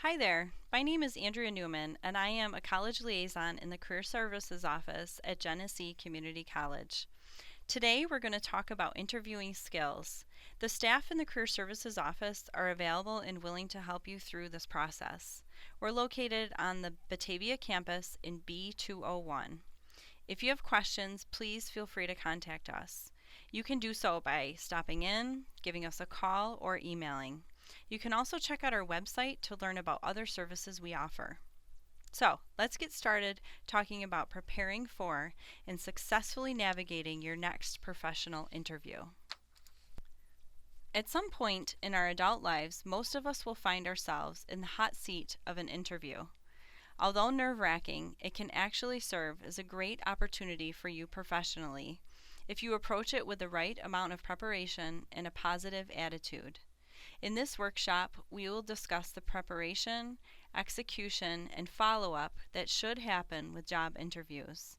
Hi there, my name is Andrea Newman, and I am a college liaison in the Career Services Office at Genesee Community College. Today we're going to talk about interviewing skills. The staff in the Career Services Office are available and willing to help you through this process. We're located on the Batavia campus in B201. If you have questions, please feel free to contact us. You can do so by stopping in, giving us a call, or emailing. You can also check out our website to learn about other services we offer. So, let's get started talking about preparing for and successfully navigating your next professional interview. At some point in our adult lives, most of us will find ourselves in the hot seat of an interview. Although nerve-wracking, it can actually serve as a great opportunity for you professionally if you approach it with the right amount of preparation and a positive attitude. In this workshop, we will discuss the preparation, execution, and follow-up that should happen with job interviews.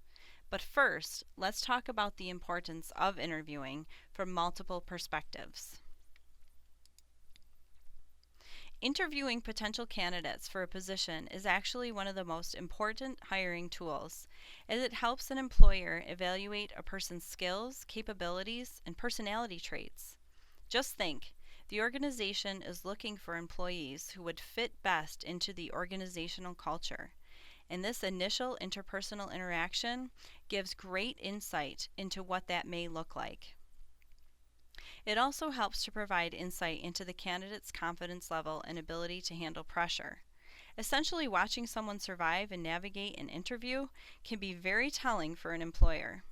But first, let's talk about the importance of interviewing from multiple perspectives. Interviewing potential candidates for a position is actually one of the most important hiring tools, as it helps an employer evaluate a person's skills, capabilities, and personality traits. Just think, the organization is looking for employees who would fit best into the organizational culture, and this initial interpersonal interaction gives great insight into what that may look like. It also helps to provide insight into the candidate's confidence level and ability to handle pressure. Essentially, watching someone survive and navigate an interview can be very telling for an employer.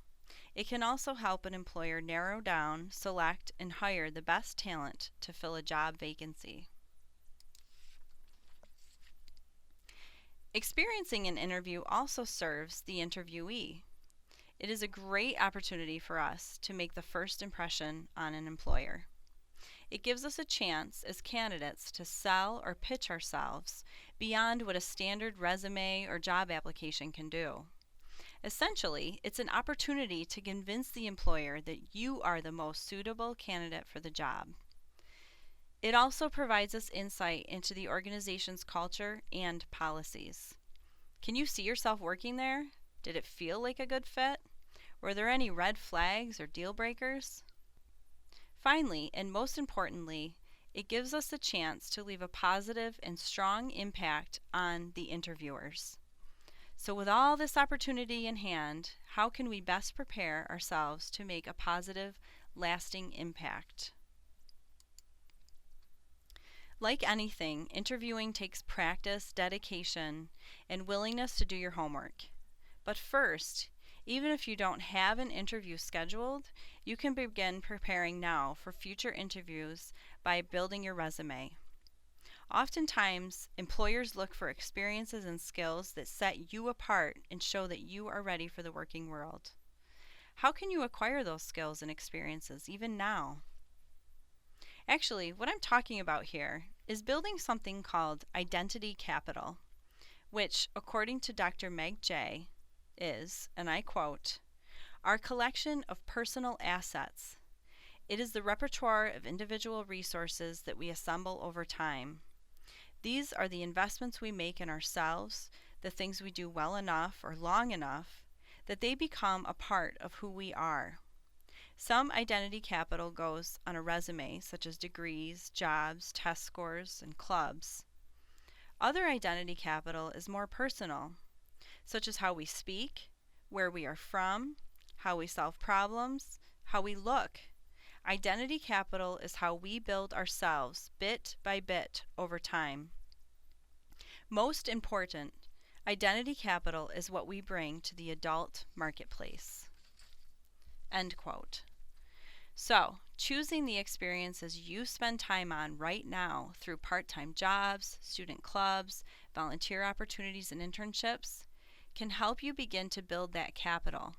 It can also help an employer narrow down, select, and hire the best talent to fill a job vacancy. Experiencing an interview also serves the interviewee. It is a great opportunity for us to make the first impression on an employer. It gives us a chance as candidates to sell or pitch ourselves beyond what a standard resume or job application can do. Essentially, it's an opportunity to convince the employer that you are the most suitable candidate for the job. It also provides us insight into the organization's culture and policies. Can you see yourself working there? Did it feel like a good fit? Were there any red flags or deal breakers? Finally, and most importantly, it gives us a chance to leave a positive and strong impact on the interviewers. So with all this opportunity in hand, how can we best prepare ourselves to make a positive, lasting impact? Like anything, interviewing takes practice, dedication, and willingness to do your homework. But first, even if you don't have an interview scheduled, you can begin preparing now for future interviews by building your resume. Oftentimes, employers look for experiences and skills that set you apart and show that you are ready for the working world. How can you acquire those skills and experiences even now? Actually, what I'm talking about here is building something called identity capital, which, according to Dr. Meg Jay, is, and I quote, our collection of personal assets. It is the repertoire of individual resources that we assemble over time. These are the investments we make in ourselves, the things we do well enough or long enough that they become a part of who we are. Some identity capital goes on a resume, such as degrees, jobs, test scores, and clubs. Other identity capital is more personal, such as how we speak, where we are from, how we solve problems, how we look. Identity capital is how we build ourselves bit by bit over time. Most important, identity capital is what we bring to the adult marketplace. End quote. So, choosing the experiences you spend time on right now through part-time jobs, student clubs, volunteer opportunities, and internships can help you begin to build that capital.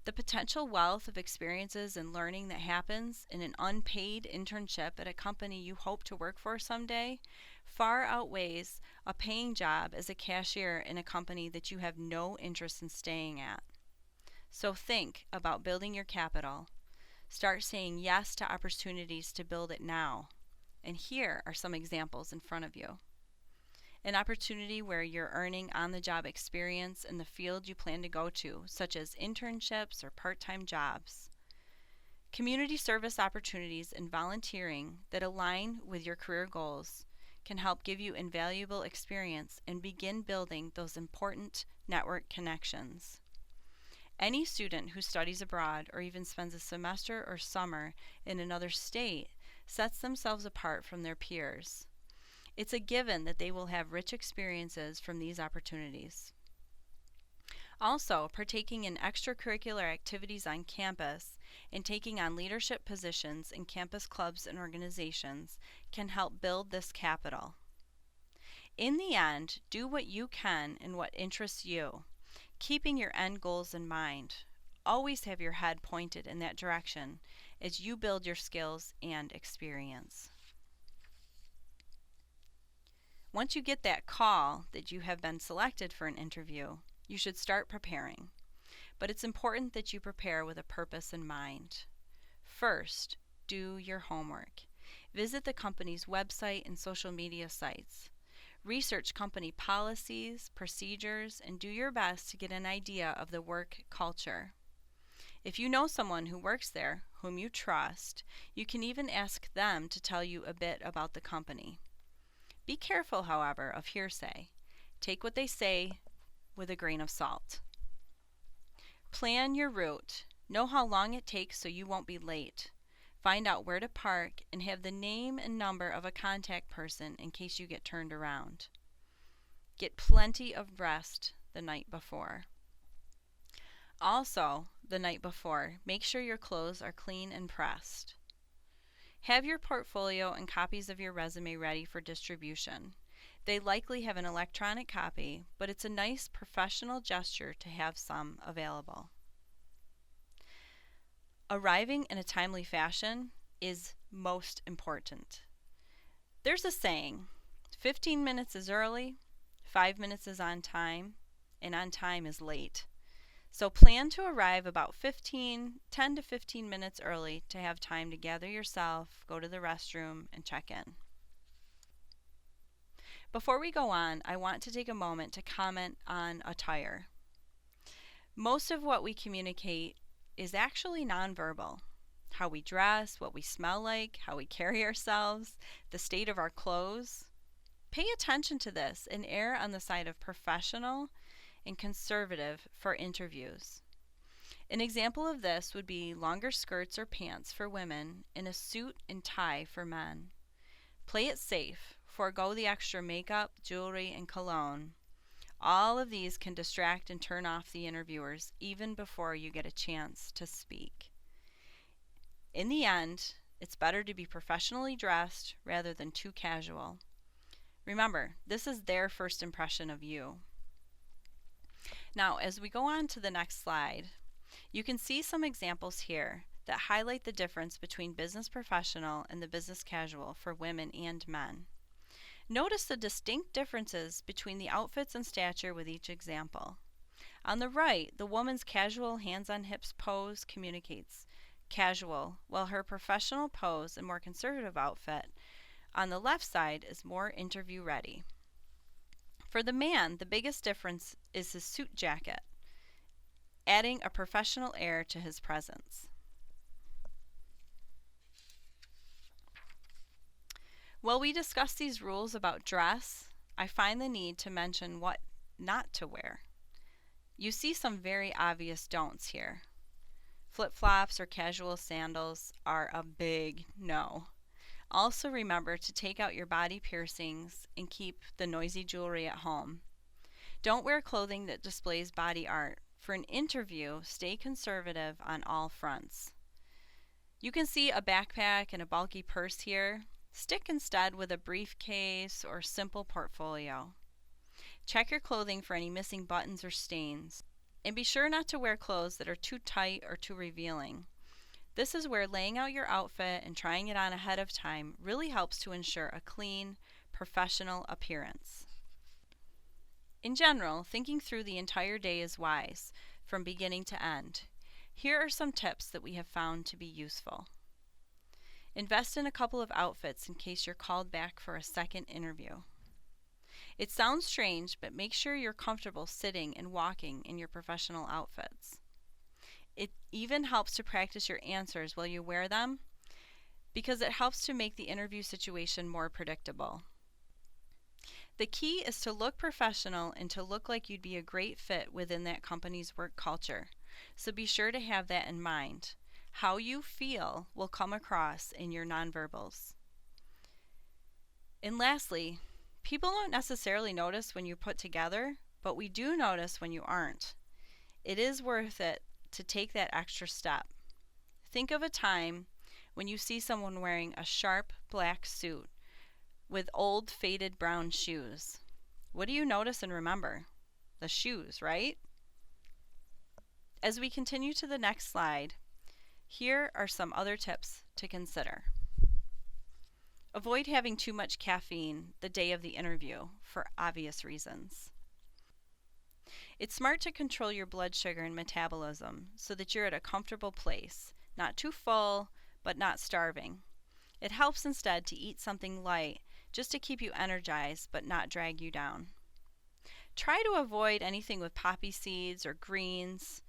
The potential wealth of experiences and learning that happens in an unpaid internship at a company you hope to work for someday far outweighs a paying job as a cashier in a company that you have no interest in staying at. So think about building your capital. Start saying yes to opportunities to build it now. And here are some examples in front of you. an opportunity where you're earning on-the-job experience in the field you plan to go to, such as internships or part-time jobs. Community service opportunities and volunteering that align with your career goals can help give you invaluable experience and begin building those important network connections. Any student who studies abroad or even spends a semester or summer in another state sets themselves apart from their peers. It's a given that they will have rich experiences from these opportunities. Also, partaking in extracurricular activities on campus and taking on leadership positions in campus clubs and organizations can help build this capital. In the end, do what you can and what interests you, keeping your end goals in mind. Always have your head pointed in that direction as you build your skills and experience. Once you get that call that you have been selected for an interview, you should start preparing. But it's important that you prepare with a purpose in mind. First, do your homework. Visit the company's website and social media sites. Research company policies, procedures, and do your best to get an idea of the work culture. If you know someone who works there, whom you trust, you can even ask them to tell you a bit about the company. Be careful, however, of hearsay. Take what they say with a grain of salt. Plan your route. Know how long it takes so you won't be late. Find out where to park and have the name and number of a contact person in case you get turned around. Get plenty of rest the night before. Also, the night before, make sure your clothes are clean and pressed. Have your portfolio and copies of your resume ready for distribution. They likely have an electronic copy, but it's a nice professional gesture to have some available. Arriving in a timely fashion is most important. There's a saying, 15 minutes is early, 5 minutes is on time, and on time is late. So plan to arrive about 10 to 15 minutes early to have time to gather yourself, go to the restroom, and check in. Before we go on, I want to take a moment to comment on attire. Most of what we communicate is actually nonverbal. How we dress, what we smell like, how we carry ourselves, the state of our clothes. Pay attention to this and err on the side of professional and conservative for interviews. An example of this would be longer skirts or pants for women and a suit and tie for men. Play it safe. Forego the extra makeup, jewelry, and cologne. All of these can distract and turn off the interviewers even before you get a chance to speak. In the end, it's better to be professionally dressed rather than too casual. Remember, this is their first impression of you. Now, as we go on to the next slide, you can see some examples here that highlight the difference between business professional and the business casual for women and men. Notice the distinct differences between the outfits and stature with each example. On the right, the woman's casual hands on hips pose communicates casual, while her professional pose and more conservative outfit on the left side is more interview ready. For the man, the biggest difference is his suit jacket, adding a professional air to his presence. While we discuss these rules about dress, I find the need to mention what not to wear. You see some very obvious don'ts here. Flip-flops or casual sandals are a big no. Also remember to take out your body piercings and keep the noisy jewelry at home. Don't wear clothing that displays body art. For an interview, stay conservative on all fronts. You can see a backpack and a bulky purse here. Stick instead with a briefcase or simple portfolio. Check your clothing for any missing buttons or stains. And be sure not to wear clothes that are too tight or too revealing. This is where laying out your outfit and trying it on ahead of time really helps to ensure a clean, professional appearance. In general, thinking through the entire day is wise, from beginning to end. Here are some tips that we have found to be useful. Invest in a couple of outfits in case you're called back for a second interview. It sounds strange, but make sure you're comfortable sitting and walking in your professional outfits. It even helps to practice your answers while you wear them because it helps to make the interview situation more predictable. The key is to look professional and to look like you'd be a great fit within that company's work culture. So be sure to have that in mind. How you feel will come across in your nonverbals. And lastly, people don't necessarily notice when you're put together, but we do notice when you aren't. It is worth it to take that extra step. Think of a time when you see someone wearing a sharp black suit with old faded brown shoes. What do you notice and remember? The shoes, right? As we continue to the next slide, here are some other tips to consider. Avoid having too much caffeine the day of the interview for obvious reasons. It's smart to control your blood sugar and metabolism so that you're at a comfortable place, not too full, but not starving. It helps instead to eat something light just to keep you energized but not drag you down. Try to avoid anything with poppy seeds or greens,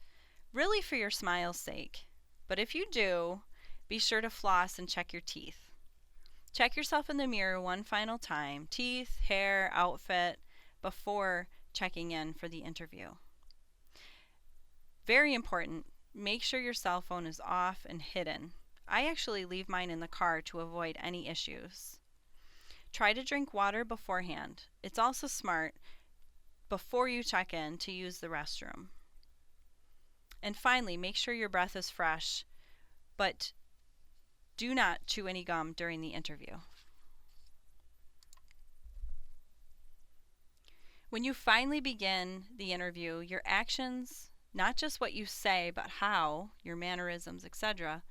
really for your smile's sake. But if you do, be sure to floss and check your teeth. Check yourself in the mirror one final time, teeth, hair, outfit, before checking in for the interview. Very important, make sure your cell phone is off and hidden. I actually leave mine in the car to avoid any issues. Try to drink water beforehand. It's also smart before you check in to use the restroom. And finally, make sure your breath is fresh, but do not chew any gum during the interview. When you finally begin the interview, your actions, not just what you say, but how, your mannerisms, etc.,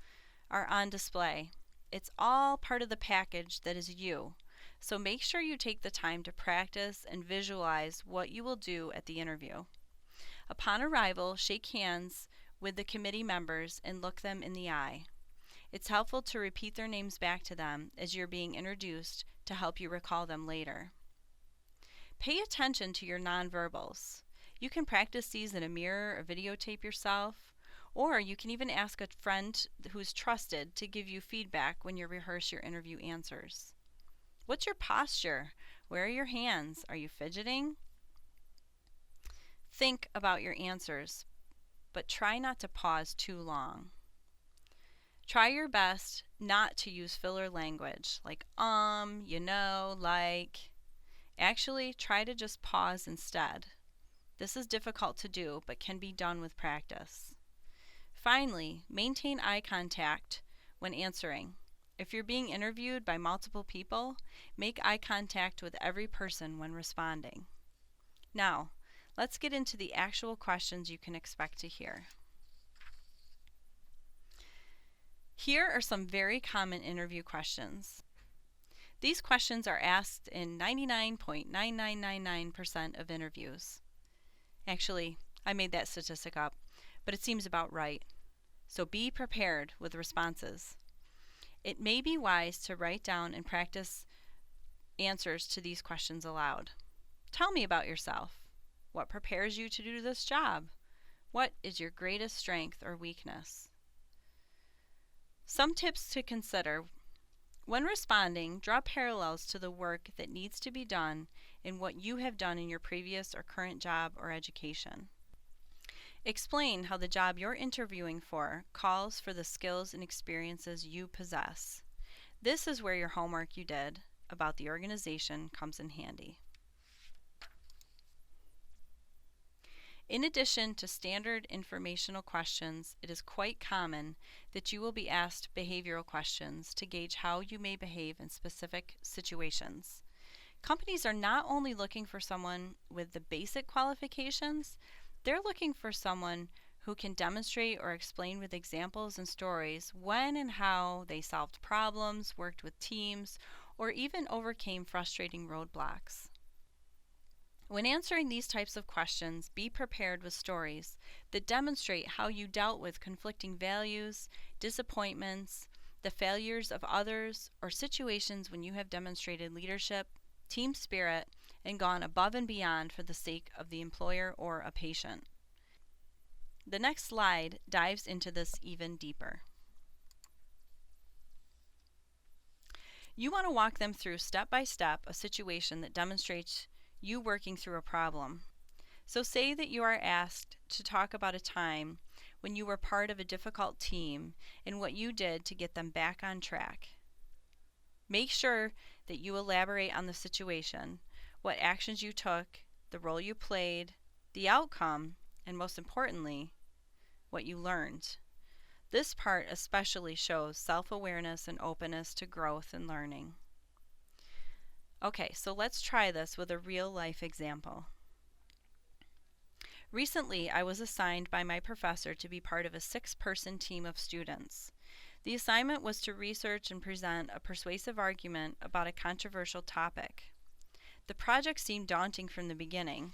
are on display. It's all part of the package that is you. So make sure you take the time to practice and visualize what you will do at the interview. Upon arrival, shake hands with the committee members and look them in the eye. It's helpful to repeat their names back to them as you're being introduced to help you recall them later. Pay attention to your nonverbals. You can practice these in a mirror or videotape yourself, or you can even ask a friend who's trusted to give you feedback when you rehearse your interview answers. What's your posture? Where are your hands? Are you fidgeting? Think about your answers, but try not to pause too long. Try your best not to use filler language like you know, like. Actually, try to just pause instead. This is difficult to do, but can be done with practice. Finally, maintain eye contact when answering. If you're being interviewed by multiple people, make eye contact with every person when responding. Now, let's get into the actual questions you can expect to hear. Here are some very common interview questions. These questions are asked in 99.9999% of interviews. Actually, I made that statistic up, but it seems about right. So be prepared with responses. It may be wise to write down and practice answers to these questions aloud. Tell me about yourself. What prepares you to do this job? What is your greatest strength or weakness? Some tips to consider. When responding, draw parallels to the work that needs to be done in what you have done in your previous or current job or education. Explain how the job you're interviewing for calls for the skills and experiences you possess. This is where your homework you did about the organization comes in handy. In addition to standard informational questions, it is quite common that you will be asked behavioral questions to gauge how you may behave in specific situations. Companies are not only looking for someone with the basic qualifications, they're looking for someone who can demonstrate or explain with examples and stories when and how they solved problems, worked with teams, or even overcame frustrating roadblocks. When answering these types of questions, be prepared with stories that demonstrate how you dealt with conflicting values, disappointments, the failures of others, or situations when you have demonstrated leadership, team spirit, and gone above and beyond for the sake of the employer or a patient. The next slide dives into this even deeper. You want to walk them through step by step a situation that demonstrates you working through a problem. So say that you are asked to talk about a time when you were part of a difficult team and what you did to get them back on track. Make sure that you elaborate on the situation, what actions you took, the role you played, the outcome, and most importantly, what you learned. This part especially shows self-awareness and openness to growth and learning. Okay, so let's try this with a real-life example. Recently, I was assigned by my professor to be part of a 6-person team of students. The assignment was to research and present a persuasive argument about a controversial topic. The project seemed daunting from the beginning,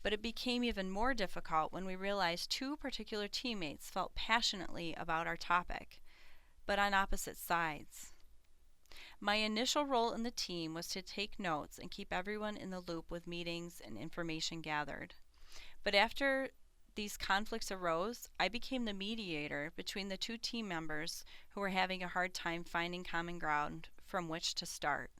but it became even more difficult when we realized 2 particular teammates felt passionately about our topic, but on opposite sides. My initial role in the team was to take notes and keep everyone in the loop with meetings and information gathered. But after these conflicts arose, I became the mediator between the 2 team members who were having a hard time finding common ground from which to start.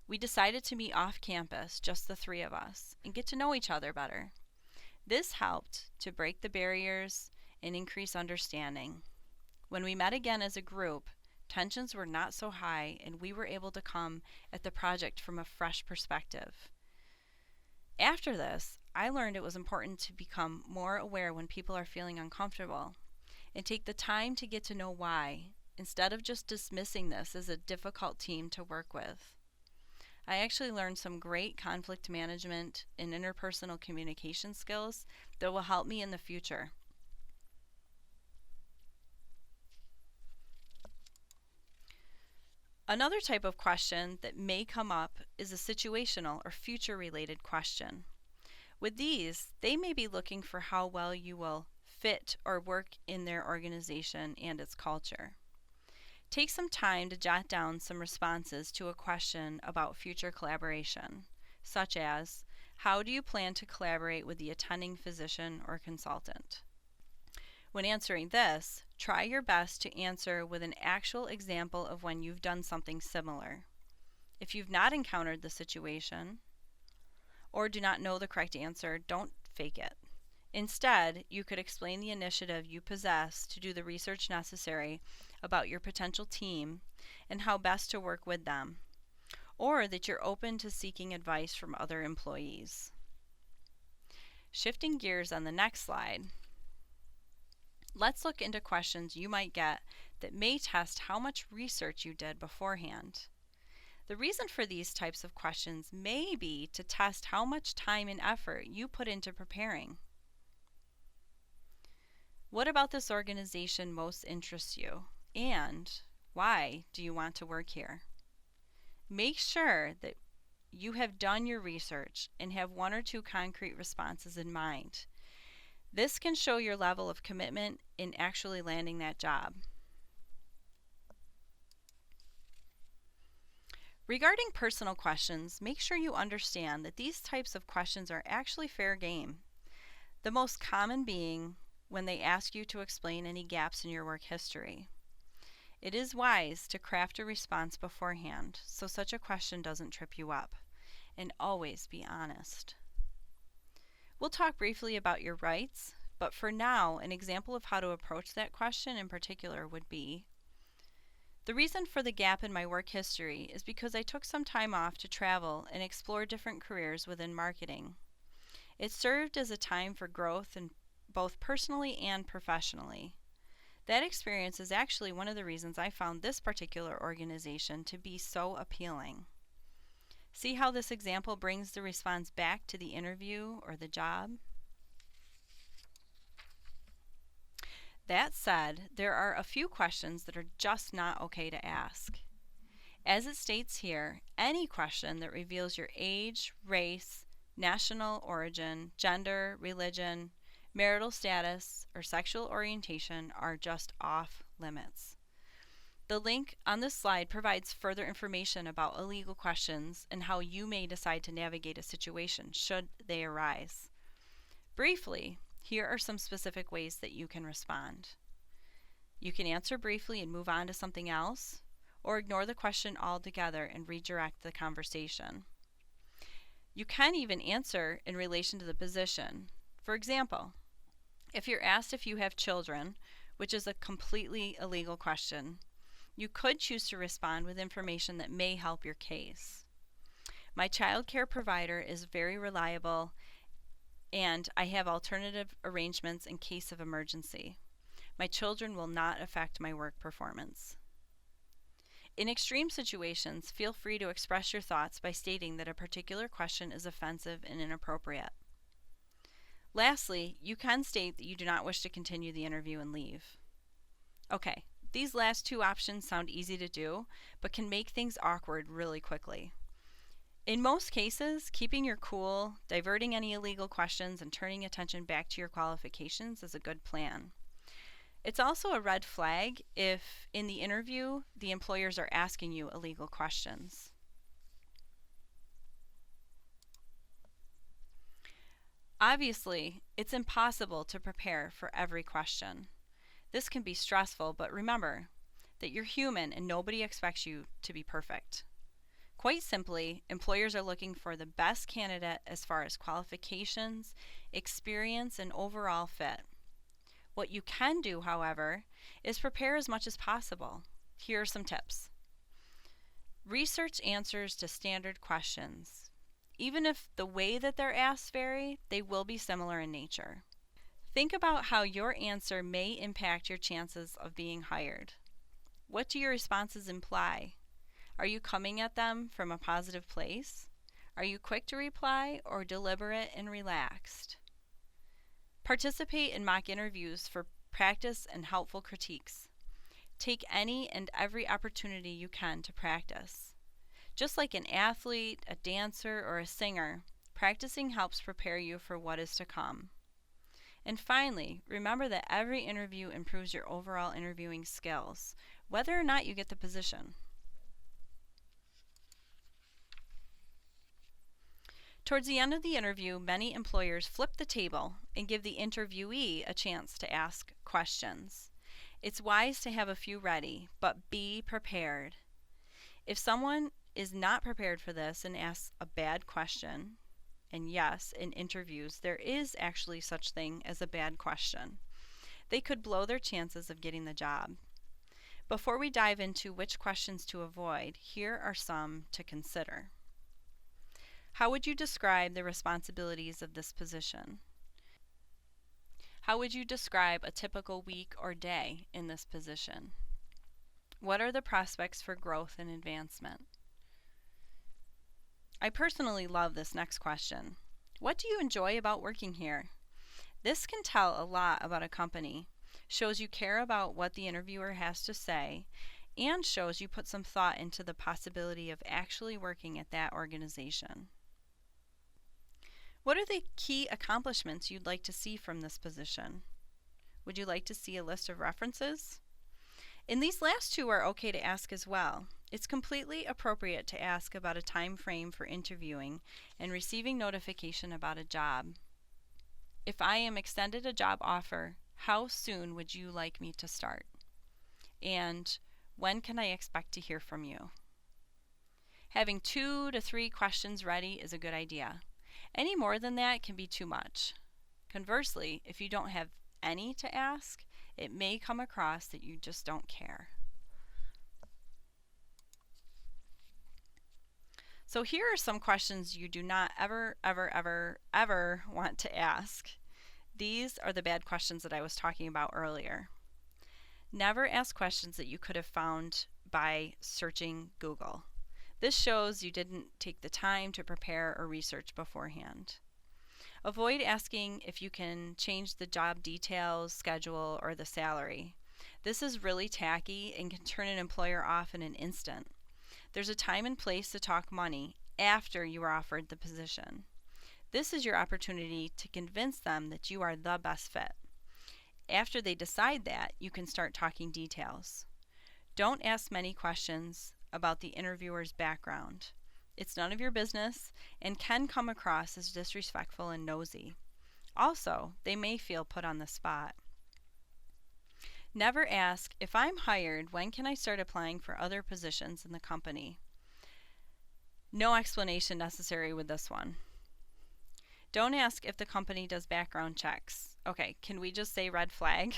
We decided to meet off campus, just the 3 of us, and get to know each other better. This helped to break the barriers and increase understanding. When we met again as a group, tensions were not so high and we were able to come at the project from a fresh perspective. After this, I learned it was important to become more aware when people are feeling uncomfortable and take the time to get to know why, instead of just dismissing this as a difficult team to work with. I actually learned some great conflict management and interpersonal communication skills that will help me in the future. Another type of question that may come up is a situational or future-related question. With these, they may be looking for how well you will fit or work in their organization and its culture. Take some time to jot down some responses to a question about future collaboration, such as, how do you plan to collaborate with the attending physician or consultant? When answering this, try your best to answer with an actual example of when you've done something similar. If you've not encountered the situation or do not know the correct answer, don't fake it. Instead, you could explain the initiative you possess to do the research necessary about your potential team and how best to work with them, or that you're open to seeking advice from other employees. Shifting gears on the next slide, let's look into questions you might get that may test how much research you did beforehand. The reason for these types of questions may be to test how much time and effort you put into preparing. What about this organization most interests you? And why do you want to work here? Make sure that you have done your research and have 1 or 2 concrete responses in mind. This can show your level of commitment in actually landing that job. Regarding personal questions, make sure you understand that these types of questions are actually fair game. The most common being when they ask you to explain any gaps in your work history. It is wise to craft a response beforehand so such a question doesn't trip you up, and always be honest. We'll talk briefly about your rights, but for now, an example of how to approach that question in particular would be, the reason for the gap in my work history is because I took some time off to travel and explore different careers within marketing. It served as a time for growth in both personally and professionally. That experience is actually one of the reasons I found this particular organization to be so appealing. See how this example brings the response back to the interview or the job? That said, there are a few questions that are just not okay to ask. As it states here, any question that reveals your age, race, national origin, gender, religion, marital status, or sexual orientation are just off limits. The link on this slide provides further information about illegal questions and how you may decide to navigate a situation should they arise. Briefly, here are some specific ways that you can respond. You can answer briefly and move on to something else, or ignore the question altogether and redirect the conversation. You can even answer in relation to the position. For example, if you're asked if you have children, which is a completely illegal question, you could choose to respond with information that may help your case. My child care provider is very reliable and I have alternative arrangements in case of emergency. My children will not affect my work performance. In extreme situations, feel free to express your thoughts by stating that a particular question is offensive and inappropriate. Lastly, you can state that you do not wish to continue the interview and leave. Okay, these last two options sound easy to do, but can make things awkward really quickly. In most cases, keeping your cool, diverting any illegal questions, and turning attention back to your qualifications is a good plan. It's also a red flag if, in the interview, the employers are asking you illegal questions. Obviously, it's impossible to prepare for every question. This can be stressful, but remember that you're human and nobody expects you to be perfect. Quite simply, employers are looking for the best candidate as far as qualifications, experience, and overall fit. What you can do, however, is prepare as much as possible. Here are some tips. Research answers to standard questions. Even if the way that they're asked vary, they will be similar in nature. Think about how your answer may impact your chances of being hired. What do your responses imply? Are you coming at them from a positive place? Are you quick to reply or deliberate and relaxed? Participate in mock interviews for practice and helpful critiques. Take any and every opportunity you can to practice. Just like an athlete, a dancer, or a singer, practicing helps prepare you for what is to come. And finally, remember that every interview improves your overall interviewing skills, whether or not you get the position. Towards the end of the interview, many employers flip the table and give the interviewee a chance to ask questions. It's wise to have a few ready, but be prepared. If someone is not prepared for this and asks a bad question, and yes, in interviews there is actually such thing as a bad question, they could blow their chances of getting the job. Before we dive into which questions to avoid, here are some to consider. How would you describe the responsibilities of this position? How would you describe a typical week or day in this position? What are the prospects for growth and advancement? I personally love this next question. What do you enjoy about working here? This can tell a lot about a company, shows you care about what the interviewer has to say, and shows you put some thought into the possibility of actually working at that organization. What are the key accomplishments you'd like to see from this position? Would you like to see a list of references? And these last two are okay to ask as well. It's completely appropriate to ask about a time frame for interviewing and receiving notification about a job. If I am extended a job offer, how soon would you like me to start? And when can I expect to hear from you? Having 2 to 3 questions ready is a good idea. Any more than that can be too much. Conversely, if you don't have any to ask, it may come across that you just don't care. So here are some questions you do not ever want to ask. These are the bad questions that I was talking about earlier. Never ask questions that you could have found by searching Google. This shows you didn't take the time to prepare or research beforehand. Avoid asking if you can change the job details, schedule, or the salary. This is really tacky and can turn an employer off in an instant. There's a time and place to talk money after you are offered the position. This is your opportunity to convince them that you are the best fit. After they decide that, you can start talking details. Don't ask many questions about the interviewer's background. It's none of your business and can come across as disrespectful and nosy. Also, they may feel put on the spot. Never ask, if I'm hired, when can I start applying for other positions in the company? No explanation necessary with this one. Don't ask if the company does background checks. Okay, can we just say red flag?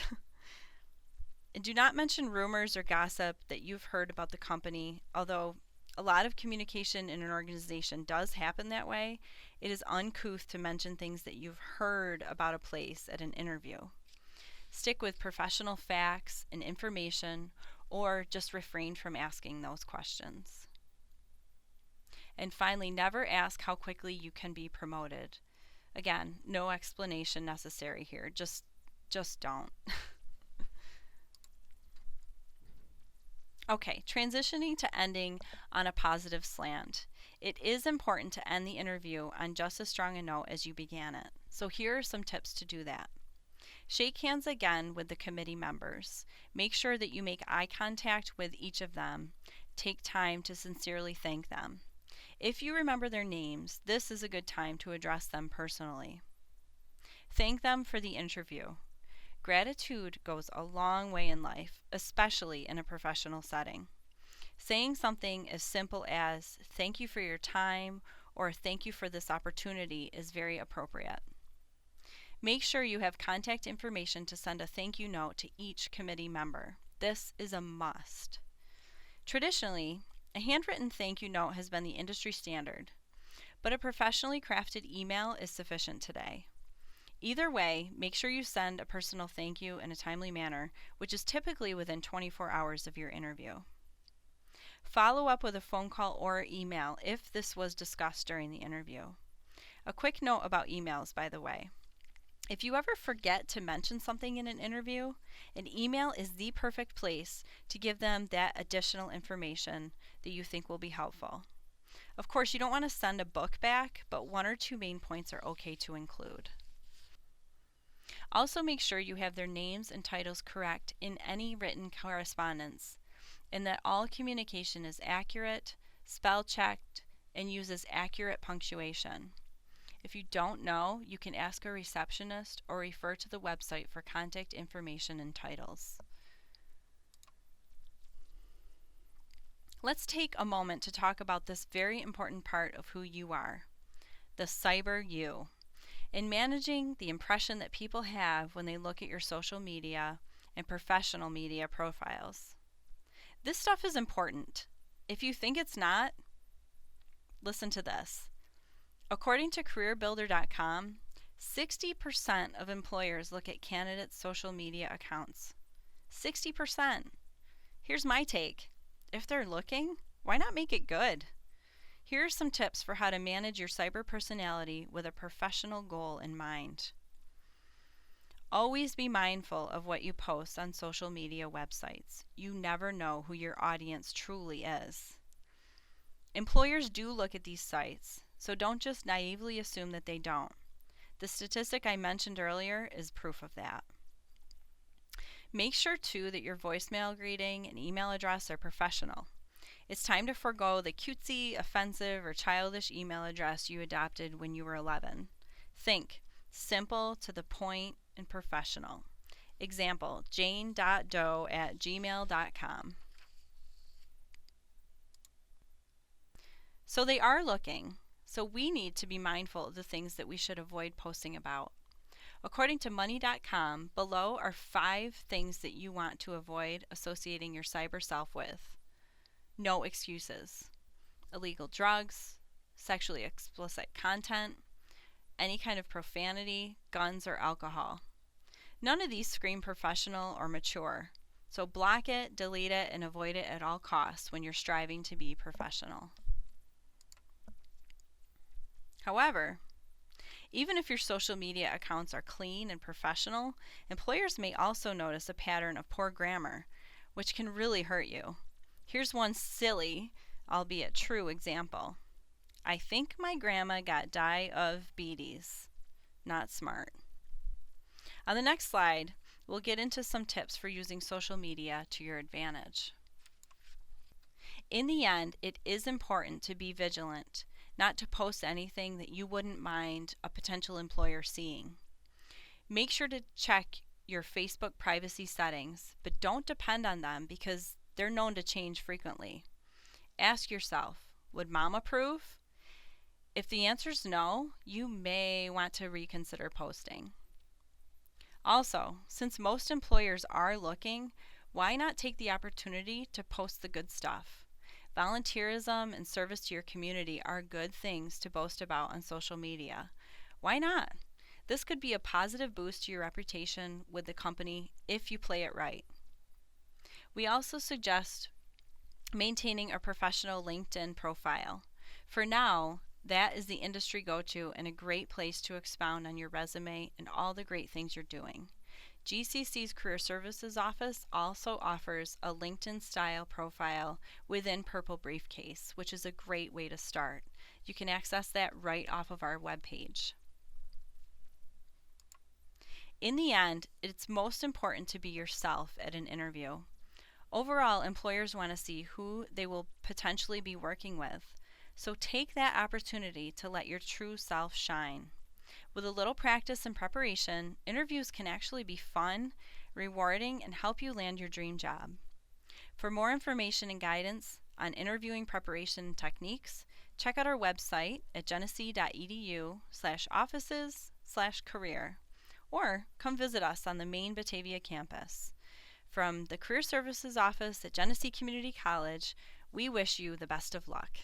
And do not mention rumors or gossip that you've heard about the company. Although a lot of communication in an organization does happen that way, it is uncouth to mention things that you've heard about a place at an interview. Stick with professional facts and information, or just refrain from asking those questions. And finally, never ask how quickly you can be promoted. Again, no explanation necessary here. Just don't. Okay, transitioning to ending on a positive slant. It is important to end the interview on just as strong a note as you began it. So here are some tips to do that. Shake hands again with the committee members. Make sure that you make eye contact with each of them. Take time to sincerely thank them. If you remember their names, this is a good time to address them personally. Thank them for the interview. Gratitude goes a long way in life, especially in a professional setting. Saying something as simple as "thank you for your time" or "thank you for this opportunity" is very appropriate. Make sure you have contact information to send a thank you note to each committee member. This is a must. Traditionally, a handwritten thank you note has been the industry standard, but a professionally crafted email is sufficient today. Either way, make sure you send a personal thank you in a timely manner, which is typically within 24 hours of your interview. Follow up with a phone call or email if this was discussed during the interview. A quick note about emails, by the way. If you ever forget to mention something in an interview, an email is the perfect place to give them that additional information that you think will be helpful. Of course, you don't want to send a book back, but 1 or 2 main points are okay to include. Also, make sure you have their names and titles correct in any written correspondence, and that all communication is accurate, spell checked, and uses accurate punctuation. If you don't know, you can ask a receptionist or refer to the website for contact information and titles. Let's take a moment to talk about this very important part of who you are, the cyber you, in managing the impression that people have when they look at your social media and professional media profiles. This stuff is important. If you think it's not, listen to this. According to CareerBuilder.com, 60% of employers look at candidates' social media accounts. 60%. Here's my take. If they're looking, why not make it good? Here are some tips for how to manage your cyber personality with a professional goal in mind. Always be mindful of what you post on social media websites. You never know who your audience truly is. Employers do look at these sites, so don't just naively assume that they don't. The statistic I mentioned earlier is proof of that. Make sure too that your voicemail greeting and email address are professional. It's time to forego the cutesy, offensive, or childish email address you adopted when you were 11. Think simple, to the point, and professional. Example, jane.doe@gmail.com. So they are looking, so we need to be mindful of the things that we should avoid posting about. According to money.com, below are 5 things that you want to avoid associating your cyber self with. No excuses. Illegal drugs, sexually explicit content, any kind of profanity, guns, or alcohol. None of these scream professional or mature, so block it, delete it, and avoid it at all costs when you're striving to be professional. However, even if your social media accounts are clean and professional, employers may also notice a pattern of poor grammar, which can really hurt you. Here's one silly, albeit true, example. I think my grandma got diabetes. Not smart. On the next slide, we'll get into some tips for using social media to your advantage. In the end, it is important to be vigilant, not to post anything that you wouldn't mind a potential employer seeing. Make sure to check your Facebook privacy settings, but don't depend on them because they're known to change frequently. Ask yourself, would mom approve? If the answer is no, you may want to reconsider posting. Also, since most employers are looking, why not take the opportunity to post the good stuff? Volunteerism and service to your community are good things to boast about on social media. Why not? This could be a positive boost to your reputation with the company if you play it right. We also suggest maintaining a professional LinkedIn profile. For now, that is the industry go-to and a great place to expound on your resume and all the great things you're doing. GCC's Career Services Office also offers a LinkedIn-style profile within Purple Briefcase, which is a great way to start. You can access that right off of our webpage. In the end, it's most important to be yourself at an interview. Overall, employers want to see who they will potentially be working with. So take that opportunity to let your true self shine. With a little practice and preparation, interviews can actually be fun, rewarding, and help you land your dream job. For more information and guidance on interviewing preparation techniques, check out our website at genesee.edu/offices/career, or come visit us on the main Batavia campus. From the Career Services Office at Genesee Community College, we wish you the best of luck.